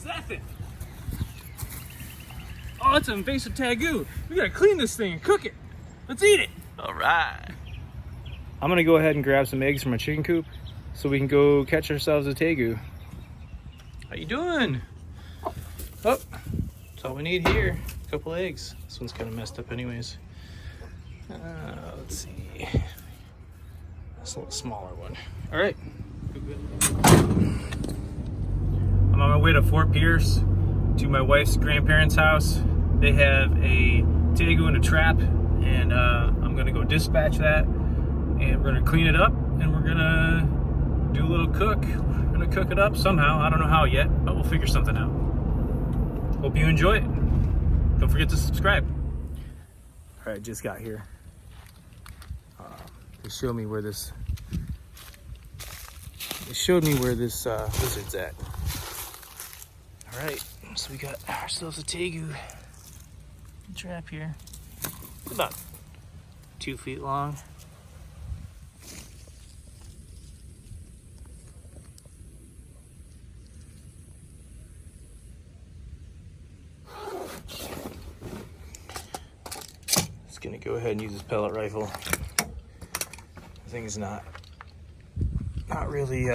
that thing? Oh, it's an invasive Tegu. We gotta clean this thing and cook it. Let's eat it. All right. I'm gonna go ahead and grab some eggs from a chicken coop so we can go catch ourselves a Tegu. How you doing? Oh, that's all we need here. A couple eggs. This one's kind of messed up anyways. Let's see. That's a little smaller one. All right. I'm on my way to Fort Pierce to my wife's grandparents' house. They have a Tegu in a trap, and I'm gonna go dispatch that, and we're gonna clean it up, and we're gonna do a little cook. We're gonna cook it up somehow. I don't know how yet, but we'll figure something out. Hope you enjoy it. Don't forget to subscribe. All right, just got here. They showed me where this. They showed me where this lizard's at. All right, so we got ourselves a Tegu trap here. It's about 2 feet long. Just gonna go ahead and use this pellet rifle. The thing's not really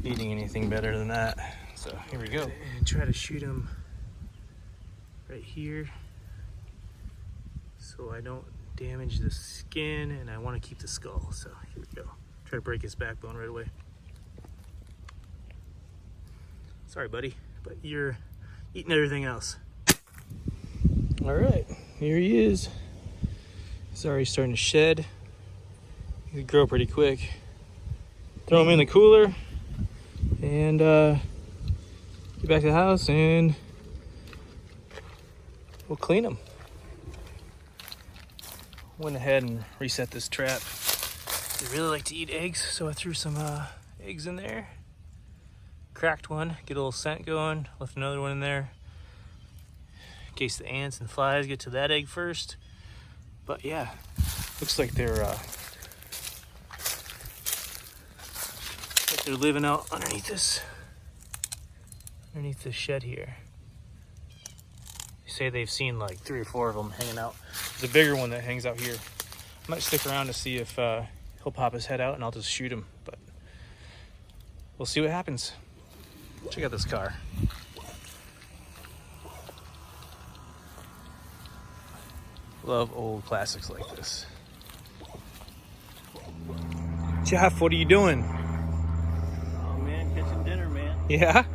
needing anything better than that. So here we go. And try to shoot him right here so I don't damage the skin, and I want to keep the skull. So here we go. Try to break his backbone right away. Sorry, buddy, but you're eating everything else. All right, here he is. He's already starting to shed. He could grow pretty quick. Throw him in the cooler and get back to the house, and we'll clean them. Went ahead and reset this trap. They really like to eat eggs, so I threw some eggs in there. Cracked one, get a little scent going. Left another one in there in case the ants and flies get to that egg first. But yeah, looks like they're living out underneath this shed here. They say they've seen like 3 or 4 of them hanging out. There's a bigger one that hangs out here. I might stick around to see if he'll pop his head out, and I'll just shoot him, but we'll see what happens. Check out this car. Love old classics like this. Jeff, what are you doing? Oh man, catching dinner, man. Yeah?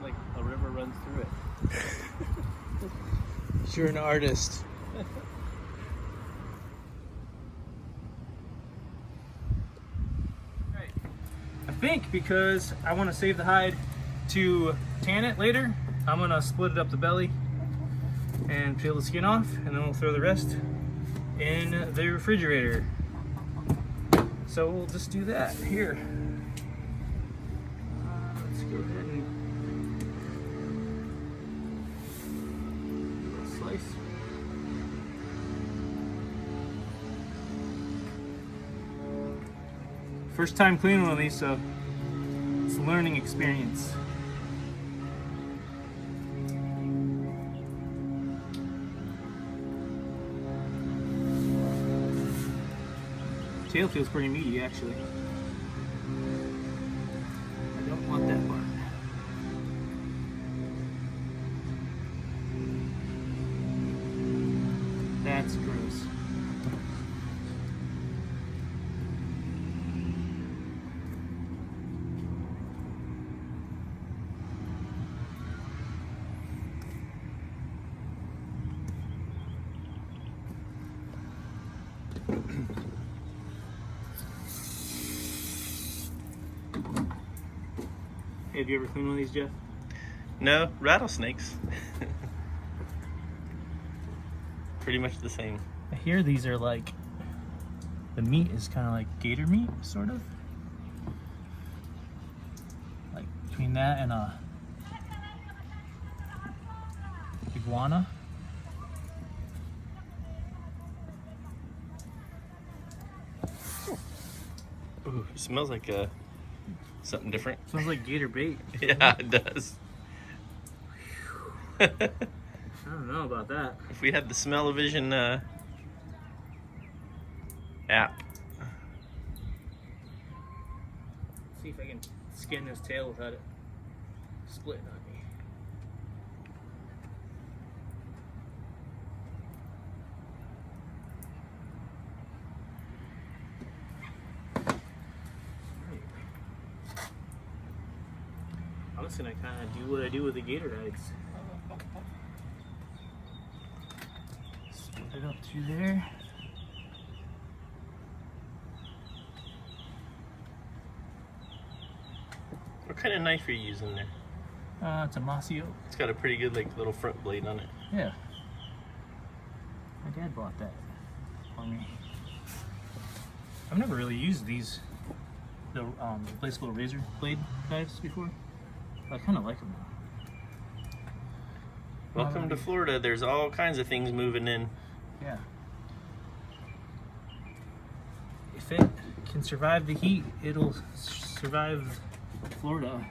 Like a river runs through it. You're an artist. Right. I think because I want to save the hide to tan it later, I'm gonna split it up the belly and peel the skin off, and then we'll throw the rest in the refrigerator. So we'll just do that here. Let's go ahead and slice. First time cleaning one of these, so it's a learning experience. Tail feels pretty meaty, actually. I don't want that part. That's gross. Have you ever cleaned one of these, Jeff? No, rattlesnakes. Pretty much the same. I hear these are like, the meat is kind of like gator meat, sort of. Like between that and a iguana. Ooh, it smells like a Something different. Smells like gator bait. Yeah, it does. I don't know about that. If we had the smell-o-vision app. See if I can skin this tail without it splitting on me. I'm just gonna kind of do what I do with the gator eggs. Split it up through there. What kind of knife are you using there? It's a Masio. It's got a pretty good like little front blade on it. Yeah. My dad bought that for me. I've never really used these, the replaceable razor blade knives before. I kind of like them now. Welcome to Florida. There's all kinds of things moving in. Yeah. If it can survive the heat, it'll survive Florida.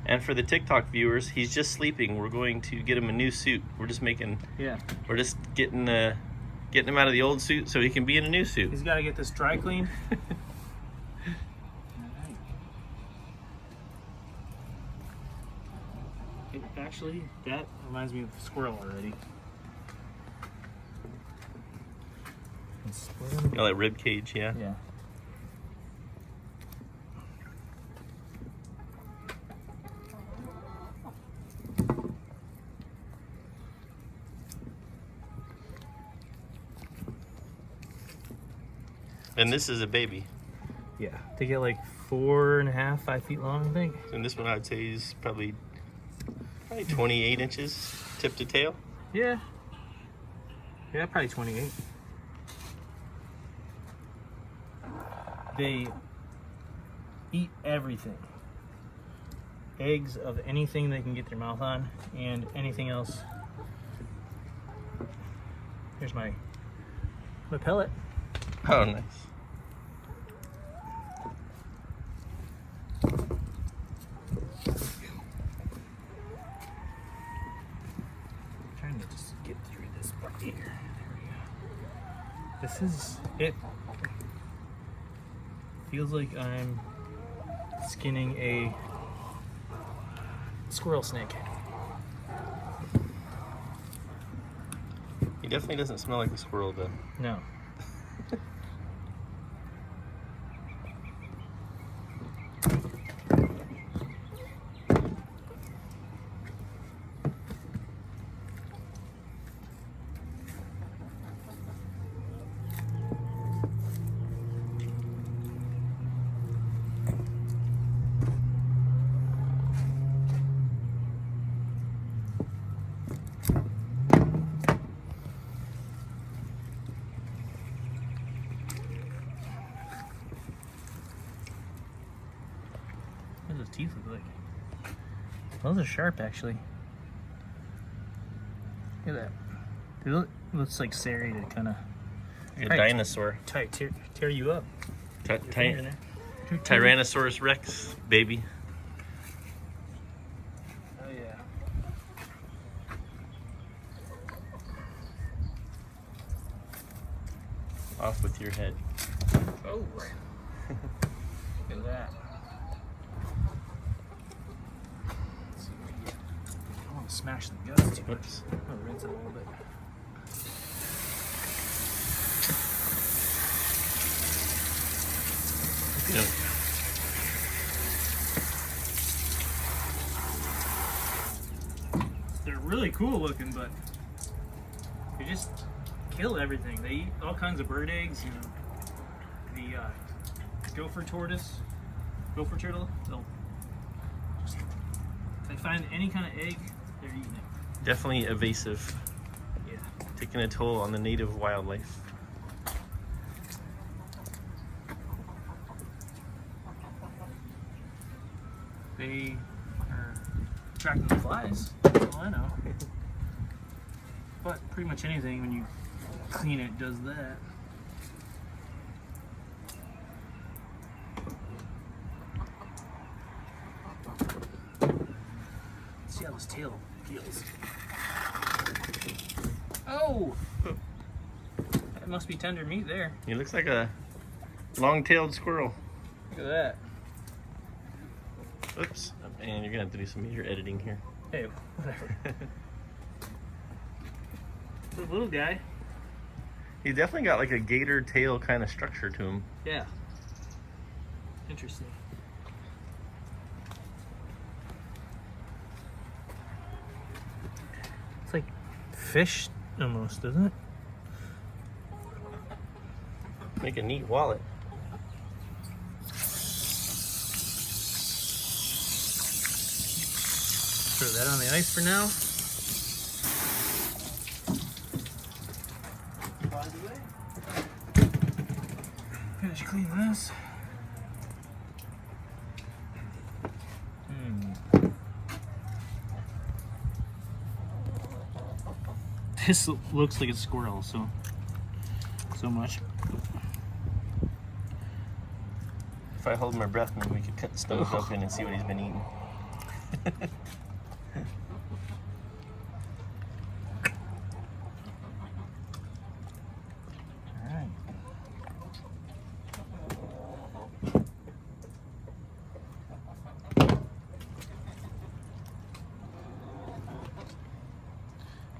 And for the TikTok viewers, he's just sleeping. We're going to get him a new suit. We're just getting him out of the old suit so he can be in a new suit. He's got to get this dry cleaned. Actually, that reminds me of the squirrel already. You know, that rib cage, yeah. Yeah. And this is a baby. Yeah. They get like 4.5, 5 feet long, I think. And this one I'd say is probably 28 inches tip to tail. Yeah. Yeah, probably 28. They eat everything. Eggs of anything they can get their mouth on, and anything else. Here's my pellet. Oh, nice. Trying to just get through this part here. There we go. This is it. Feels like I'm skinning a squirrel snake. He definitely doesn't smell like a squirrel, though. No. What does his teeth look like? Those are sharp, actually. Look at that. Looks like serrated, kind of. Like a dinosaur. Tear you up. Tyrannosaurus Rex, baby. Oh yeah. Off with your head. Oh. Look at that. Let's see what we get. I want to smash the guts too. Whoops. I'm gonna rinse it a little bit. Yeah. They're really cool looking, but they just kill everything. They eat all kinds of bird eggs, you know. The gopher turtle, they'll just, if they find any kind of egg, they're eating it. Definitely evasive. Yeah. Taking a toll on the native wildlife. They are attracting the flies. That's all I know. But pretty much anything when you clean it does that. Let's see how this tail feels. Oh! That must be tender meat there. He looks like a long-tailed squirrel. Look at that. Oops. And you're gonna have to do some major editing here. Hey, whatever. The little guy. He's definitely got like a gator tail kind of structure to him. Yeah. Interesting. It's like fish almost, doesn't it? Make a neat wallet. Throw that on the ice for now. Finish cleaning this. This looks like a squirrel, so much. If I hold my breath, maybe we could cut the stomach open and see what he's been eating.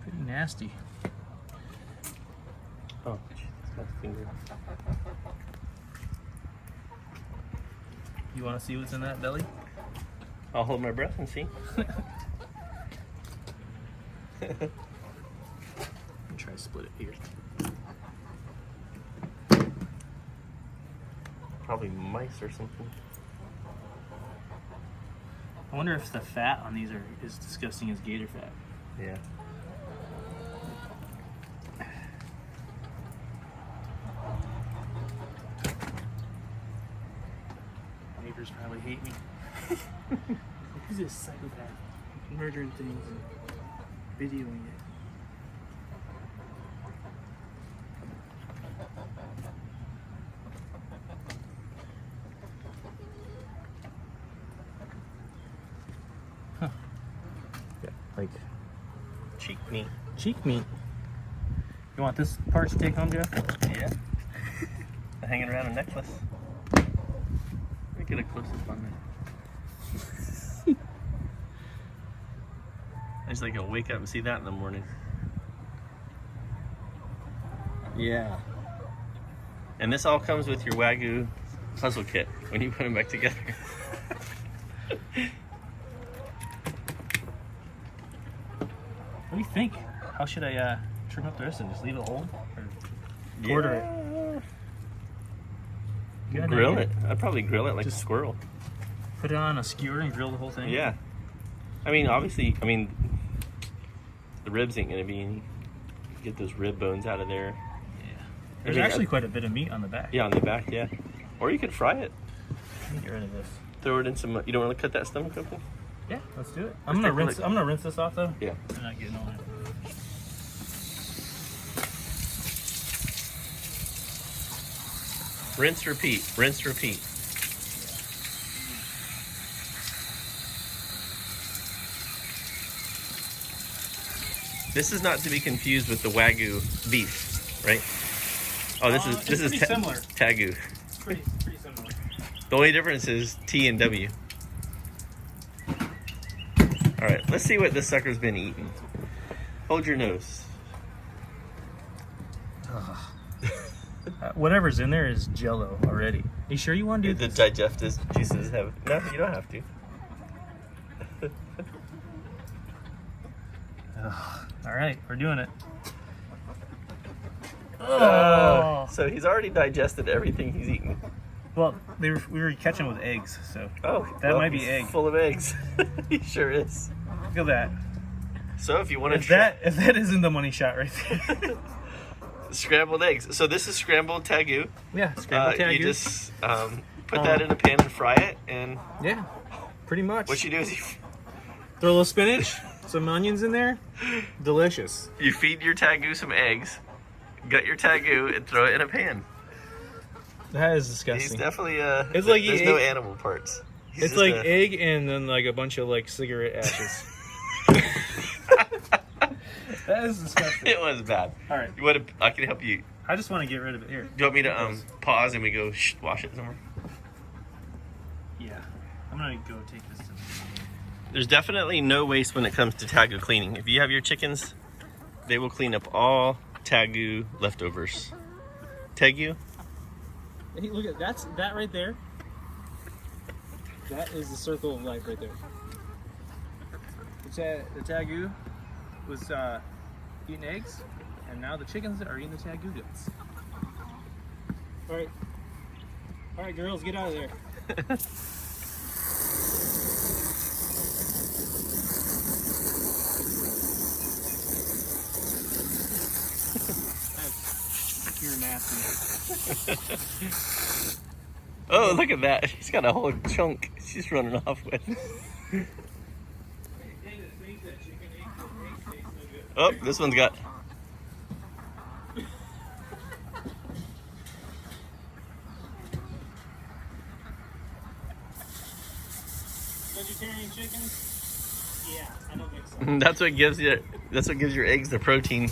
Pretty nasty. Oh, it's my finger. You want to see what's in that belly? I'll hold my breath and see. Try to split it here. Probably mice or something. I wonder if the fat on these are as disgusting as gator fat. Yeah. Neighbors probably hate me. Who's this psychopath? Murdering things and videoing it. Huh. Yeah, like cheek meat. Cheek meat. You want this part to take home, Jeff? Yeah. Hanging around a necklace. Let me get a close-up on that. I just like to wake up and see that in the morning. Yeah. And this all comes with your Wagyu puzzle kit when you put them back together. What do you think? How should I trim up the rest of it? Just leave it whole? Or quarter it? Good Grill idea. it. I'd probably grill it like Just a squirrel. Put it on a skewer and grill the whole thing? Yeah. I mean, obviously, the ribs ain't gonna be any. Get those rib bones out of there. Yeah. There's actually quite a bit of meat on the back. Yeah, on the back, yeah. Or you could fry it. Let me get rid of this. Throw it in some. You don't want to cut that stomach open? Yeah, let's do it. I'm gonna rinse this off though. Yeah. I'm not getting on it. Rinse, repeat. Rinse, repeat. This is not to be confused with the Wagyu beef, right? Oh, this is similar. Tegu. It's pretty similar. The only difference is T and W. All right, let's see what this sucker's been eating. Hold your nose. Whatever's in there is Jello already. You sure you want to do The this? digestive juices have. No, you don't have to. All right, we're doing it. So he's already digested everything he's eaten. Well, we were catching with eggs, so Oh, that might be he's egg. full of eggs. He sure is. Look at that. So if you want to If that isn't the money shot right there. scrambled eggs. So this is scrambled Tegu. Yeah, scrambled Tegu. You just put that in a pan and fry it, and yeah, pretty much. what you do is Throw a little spinach, some onions in there. Delicious. You feed your Tegu some eggs, gut your Tegu, and throw it in a pan. That is disgusting. He's definitely It's like there's no animal parts. It's like egg and then like a bunch of like cigarette ashes. That is disgusting. It was bad. All right. You want to? I can help you. I just want to get rid of it here. Do you want me to pause and we go wash it somewhere? Yeah. I'm gonna go take this to the... There's definitely no waste when it comes to Tegu cleaning. If you have your chickens, they will clean up all Tegu leftovers. Tegu? Hey, look at that right there. That is the circle of life right there. The Tegu was eating eggs, and now the chickens are eating the Tegu guts. All right, girls, get out of there. You're nasty. Oh, look at that. She's got a whole chunk she's running off with. Oh, this one's got... Vegetarian chickens? Yeah, I don't think so. That's what gives your eggs the protein.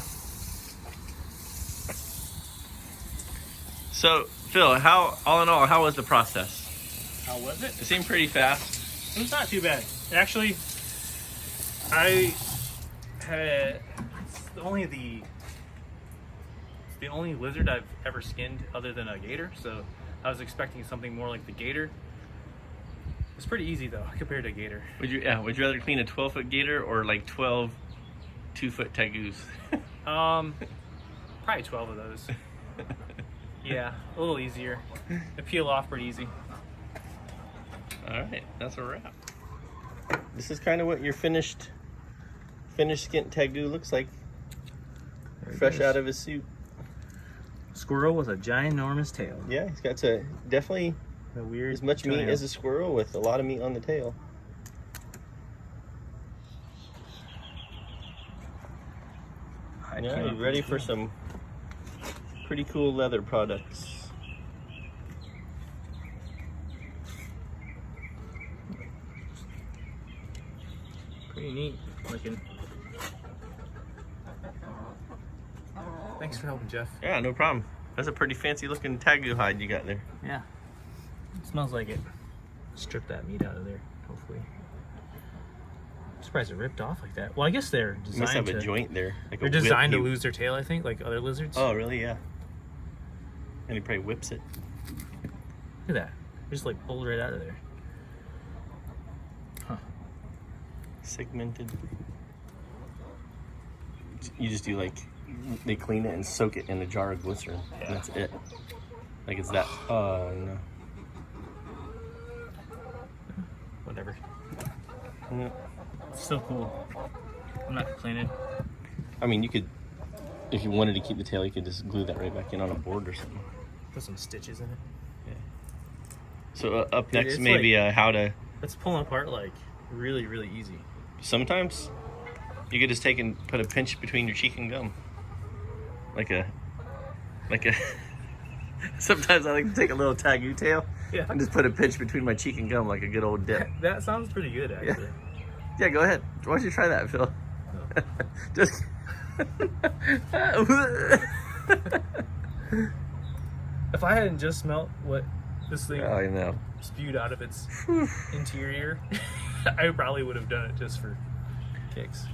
So, Phil, all in all, how was the process? How was it? It seemed pretty fast. It was not too bad. Actually, I had the only lizard I've ever skinned other than a gator, so I was expecting something more like the gator. It's pretty easy though compared to a gator. Would you rather clean a 12-foot gator or like 12 2-foot Tegus? Probably 12 of those. Yeah, a little easier. They peel off pretty easy. All right, that's a wrap. This is kind of what your finished skint Tegu looks like. Fresh out of his suit. Squirrel with a ginormous tail. Yeah, he's got definitely a weird as much meat as a squirrel with a lot of meat on the tail. Yeah, you ready for some pretty cool leather products. Pretty neat looking. Thanks for helping, Jeff. Yeah, no problem. That's a pretty fancy looking Tegu hide you got there. Yeah. It smells like it. Strip that meat out of there, hopefully. I'm surprised it ripped off like that. Well, I guess they're designed must have a joint there. Like they're designed to lose their tail, I think, like other lizards. Oh, really? Yeah. And he probably whips it. Look at that. They just like pulled right out of there. Huh. Segmented. You just do like, they clean it and soak it in a jar of glycerin. Yeah. And that's it. Like it's that. Oh, no. Whatever. Yeah. It's still cool. I'm not complaining. I mean, you could, if you wanted to keep the tail, you could just glue that right back in on a board or something. Put some stitches in it. Yeah. So up next, maybe like, how to... It's pulling apart like really, really easy. Sometimes you could just take and put a pinch between your cheek and gum. Like a... Sometimes I like to take a little Tegu tail and just put a pinch between my cheek and gum like a good old dip. That sounds pretty good, actually. Yeah, go ahead. Why don't you try that, Phil? Oh. Just... If I hadn't just smelt what this thing spewed out of its interior, I probably would have done it just for kicks.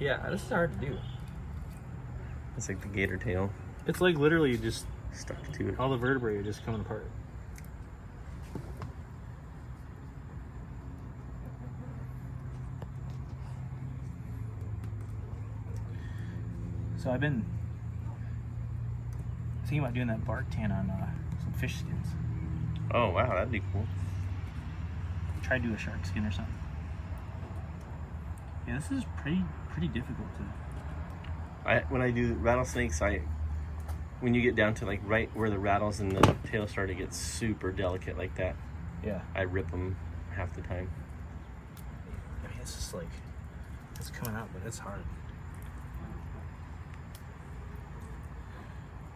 Yeah, this is hard to do. It's like the gator tail. It's like literally just stuck to it. All the vertebrae are just coming apart. So I've been thinking about doing that bark tan on some fish skins. Oh wow, that'd be cool. Try to do a shark skin or something. Yeah, this is pretty difficult to. When I do rattlesnakes, when you get down to like right where the rattles and the tail start to get super delicate like that, yeah, I rip them half the time. I mean, it's just like, it's coming out, but it's hard.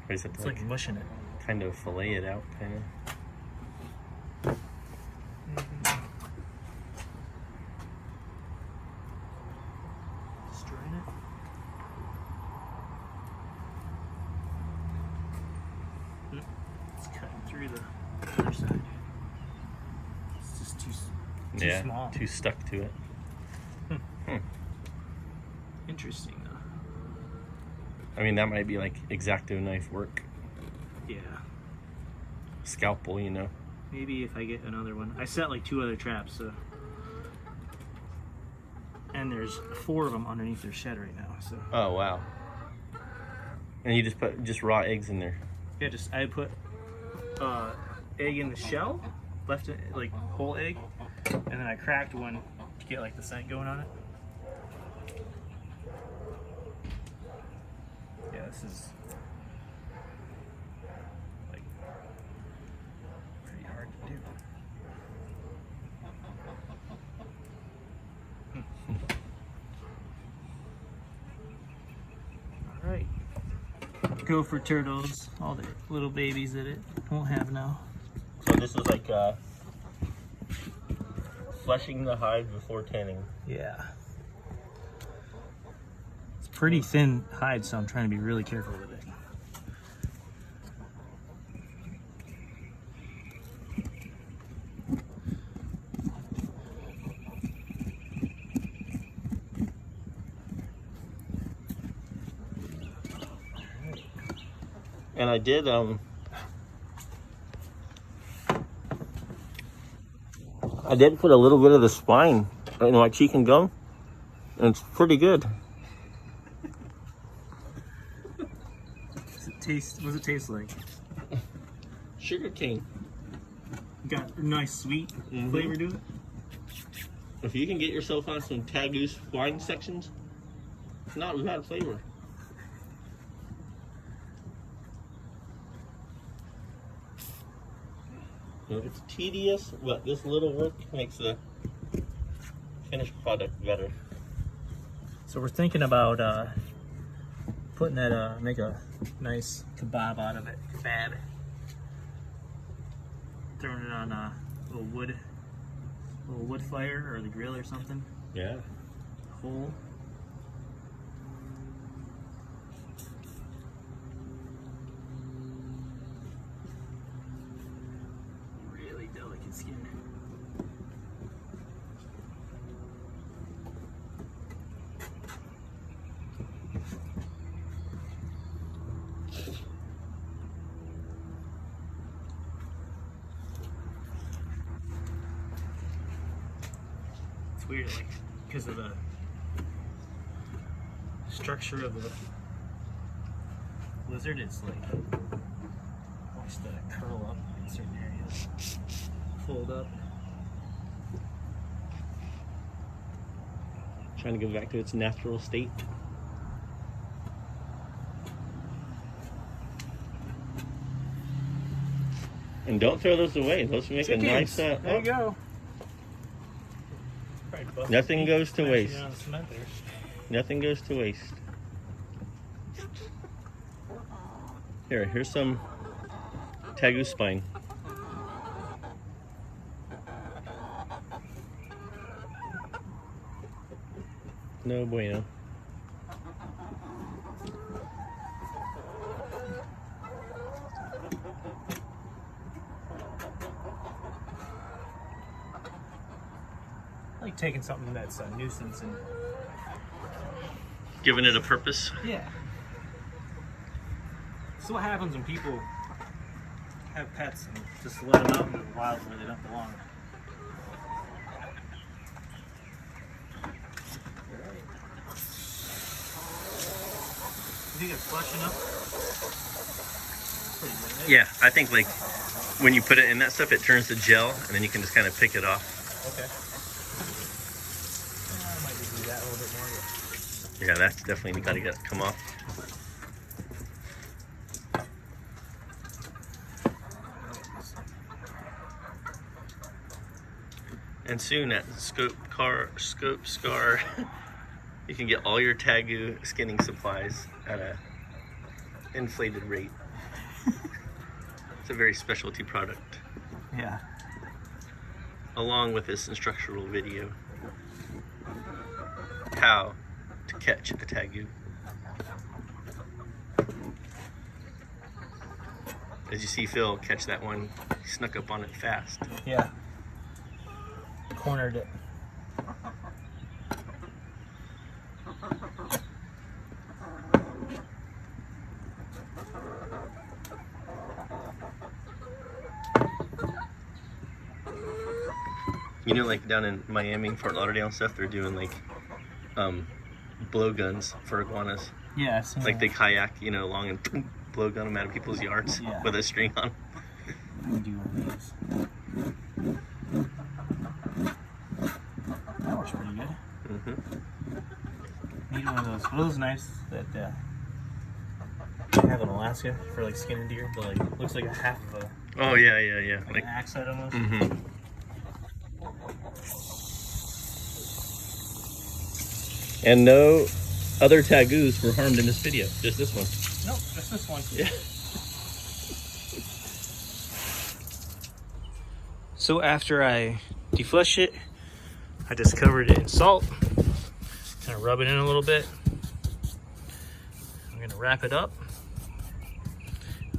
Is it It's like mushing it. kind of fillet it out, kind of? Strain it. It's cutting through the other side. It's just too small. Too stuck to it. Interesting though. I mean, that might be like X-Acto knife work. Yeah. Scalpel, you know. Maybe if I get another one. I set like 2 other traps, so. And there's 4 of them underneath their shed right now, so. Oh, wow. And you just put raw eggs in there. Yeah, I put egg in the shell, left it like whole egg, and then I cracked one to get like the scent going on it. Yeah, this is like pretty hard to do. All right. Go for turtles, all the little babies that it won't have now. So this is like fleshing the hide before tanning. Yeah. It's pretty thin hide, so I'm trying to be really careful with it. And I did put a little bit of the spine in my cheek and gum, and it's pretty good. What does it taste like? Sugar cane. Got a nice sweet flavor to it. If you can get yourself on some Tegus wine sections, it's not a bad flavor. It's tedious, but this little work makes the finished product better. So we're thinking about putting that, make a nice kebab out of it. Kebab. Throwing it on a little wood fire or the grill or something. Yeah. Whole. Really delicate skin. It's weird, like, because of the structure of the lizard, it's like wants to curl up in certain areas, fold up. Trying to go back to its natural state. And don't throw those away. Those make Chickens. a nice. There you go. Nothing goes to waste. On the cement there. Nothing goes to waste. Here's some Tegu spine. No bueno. I like taking something that's a nuisance and Giving it a purpose. yeah. So what happens when people have pets and just let them out into the wild where they don't belong? You think it's flushing up? Pretty good, right? Yeah, I think like when you put it in that stuff, it turns to gel, and then you can just kind of pick it off. Okay. I might just do that a little bit more. Yeah, that's definitely got to come off. And soon at ScopeScar, you can get all your Tegu skinning supplies at a inflated rate. It's a very specialty product. Yeah. Along with this instructional video, how to catch a Tegu. As you see Phil catch that one, he snuck up on it fast. Yeah. Cornered it. You know, like down in Miami, Fort Lauderdale and stuff, they're doing like blowguns for iguanas. Yeah, I've seen Like that. they kayak, you know, along and blowgun them out of people's yards Yeah. with a string on. I can do one of these. That works pretty good. Need one of those. Are those nice that you have in Alaska for like skinning deer? But like looks like a half of a Oh yeah. like an axe head almost. And no other Tegus were harmed in this video, just this one. Nope, just this one. Yeah. So after I deflesh it, I just covered it in salt. Kind of rub it in a little bit. I'm gonna wrap it up.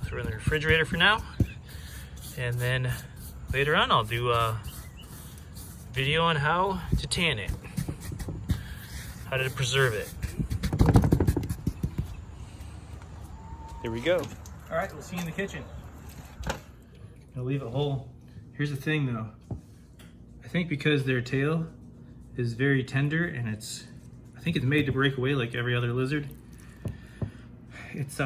Throw it in the refrigerator for now. And then later on I'll do a video on how to tan it. How to preserve it. There we go. All right, we'll see you in the kitchen. I'll leave it whole. Here's the thing though. I think because their tail is very tender and I think it's made to break away like every other lizard. It's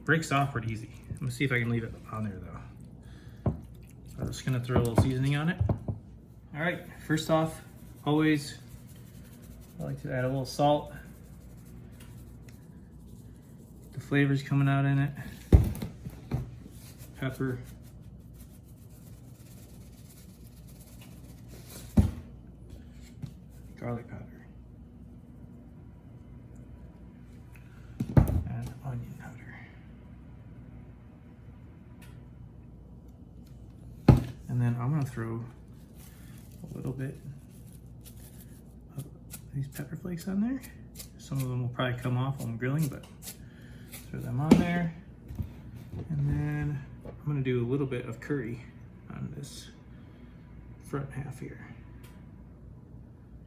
breaks off pretty easy. I'm gonna see if I can leave it on there though. I'm just gonna throw a little seasoning on it. All right, first off, always I like to add a little salt. The flavor's coming out in it. Pepper. Garlic powder. And onion powder. And then I'm gonna throw a little bit of these pepper flakes on there. Some of them will probably come off while I'm grilling, but throw them on there. And then I'm gonna do a little bit of curry on this front half here.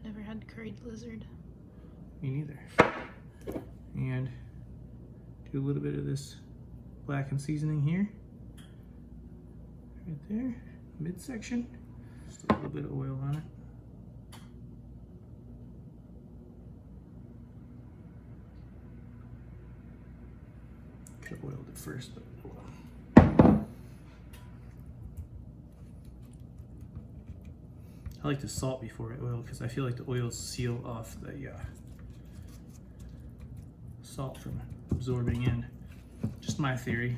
Never had curried lizard. Me neither. And do a little bit of this blackened seasoning here. Right there, midsection. Just a little bit of oil on it. Could have oiled it first, but oh well. I like to salt before I oil because I feel like the oils seal off the salt from absorbing in. Just my theory.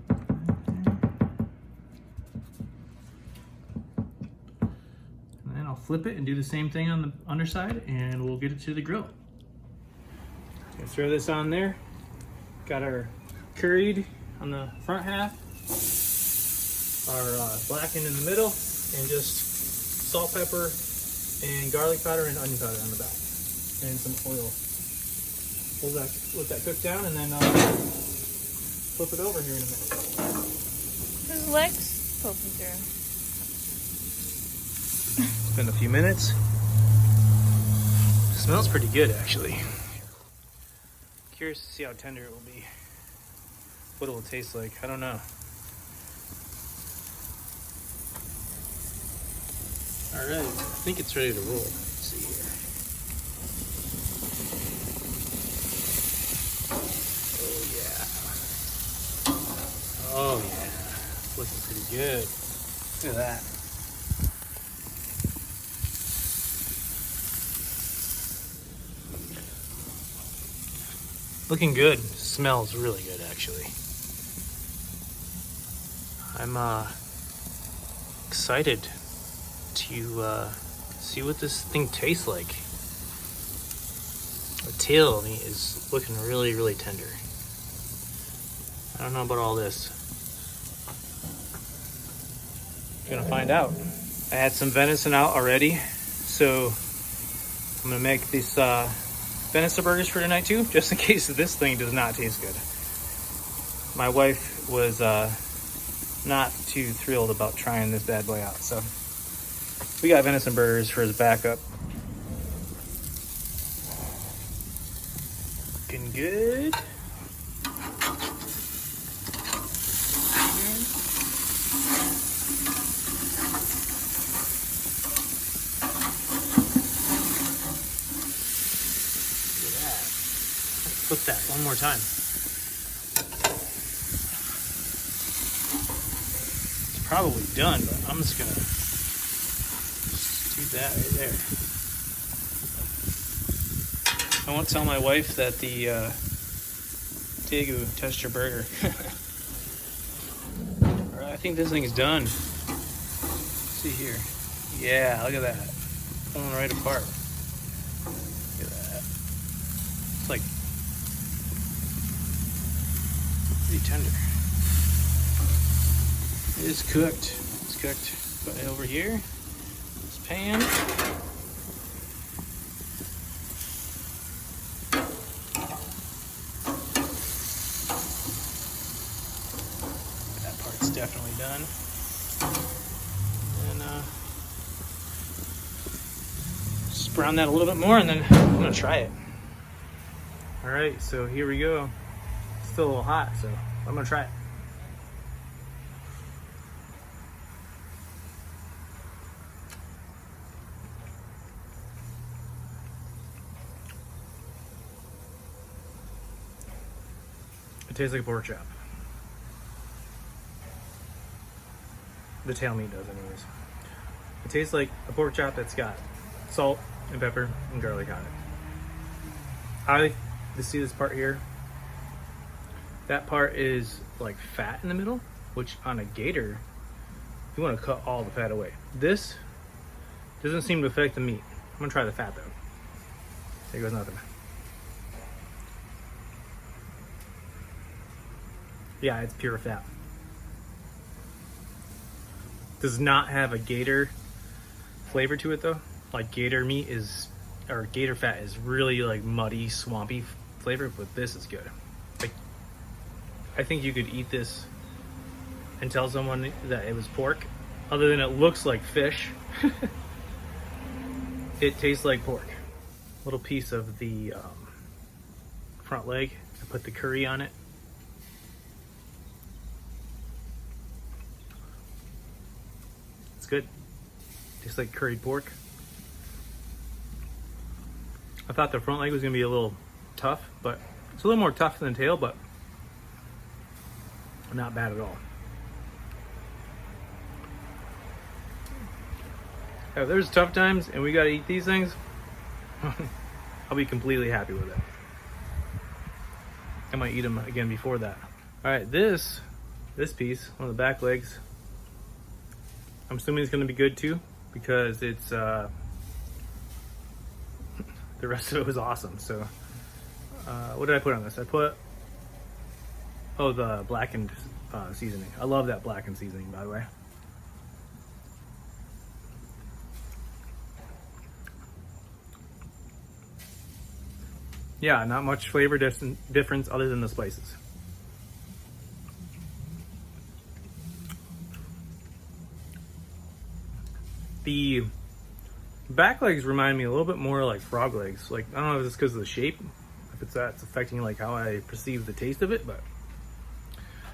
And then I'll flip it and do the same thing on the underside and we'll get it to the grill. Gonna throw this on there. Got our curried on the front half. Our blackened in the middle, and just salt, pepper, and garlic powder and onion powder on the back, and some oil. Let that cook down, and then flip it over here in a minute. His legs poking through. It's been a few minutes. It smells pretty good, actually. Curious to see how tender it will be. What it will taste like. I don't know. All right, I think it's ready to roll. Let's see here. Oh yeah, it's looking pretty good. Look at that. Looking good. Smells really good, actually. I I'm excited to see what this thing tastes like. The tail of meat is looking really, really tender. I don't know about all this. Gonna find out. I had some venison out already, so I'm gonna make these venison burgers for tonight too, just in case this thing does not taste good. My wife was not too thrilled about trying this bad boy out, so we got venison burgers for his backup. Looking good. Flip that one more time. It's probably done, but I'm just gonna do that right there. I won't tell my wife that the Tegu touched her burger. Alright, I think this thing's done. Let's see here. Yeah, look at that. Pulling right apart. Look at that. It's like pretty tender. It is cooked. It's cooked. Put it over here. This pan. That part's definitely done. And just brown that a little bit more, and then I'm gonna try it. All right, so here we go. Still a little hot, so I'm gonna try it. It tastes like a pork chop. The tail meat does, anyways. It tastes like a pork chop that's got salt and pepper and garlic on it. I like to see this part here. That part is like fat in the middle, which on a gator, you want to cut all the fat away. This doesn't seem to affect the meat. I'm gonna try the fat though. There goes nothing. Yeah, it's pure fat. Does not have a gator flavor to it though. Like gator meat is, or gator fat is really like muddy, swampy flavor, but this is good. Like, I think you could eat this and tell someone that it was pork, other than it looks like fish. It tastes like pork. Little piece of the front leg. I put the curry on it. It's good. Tastes like curried pork. I thought the front leg was gonna be a little tough, but it's a little more tough than the tail, but not bad at all. If there's tough times and we gotta eat these things, I'll be completely happy with it. I might eat them again before that. All right, this piece, one of the back legs, I'm assuming it's gonna be good too, because it's the rest of it was awesome. So what did I put on this? I put, oh, the blackened seasoning. I love that blackened seasoning, by the way. Yeah, not much flavor difference other than the spices. The back legs remind me a little bit more like frog legs. Like, I don't know if it's because of the shape, if that's affecting like how I perceive the taste of it, but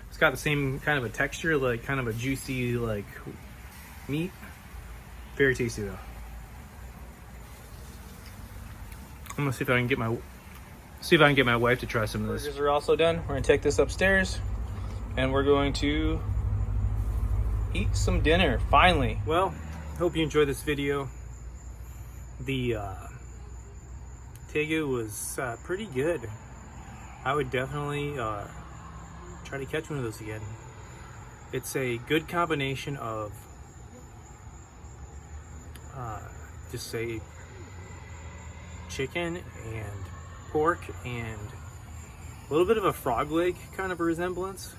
it's got the same kind of a texture, like kind of a juicy like meat. Very tasty though. I'm gonna see if I can get my wife to try some of this. Burgers are also done. We're gonna take this upstairs and we're going to eat some dinner finally. Well, hope you enjoyed this video. The Tegu was pretty good. I would definitely try to catch one of those again. It's a good combination of just say chicken and pork and a little bit of a frog leg kind of a resemblance,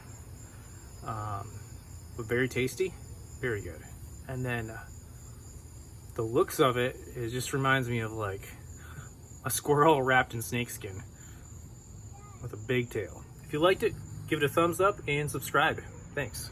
but very tasty, very good. And then the looks of it just reminds me of like a squirrel wrapped in snakeskin with a big tail. If you liked it, give it a thumbs up and subscribe. Thanks.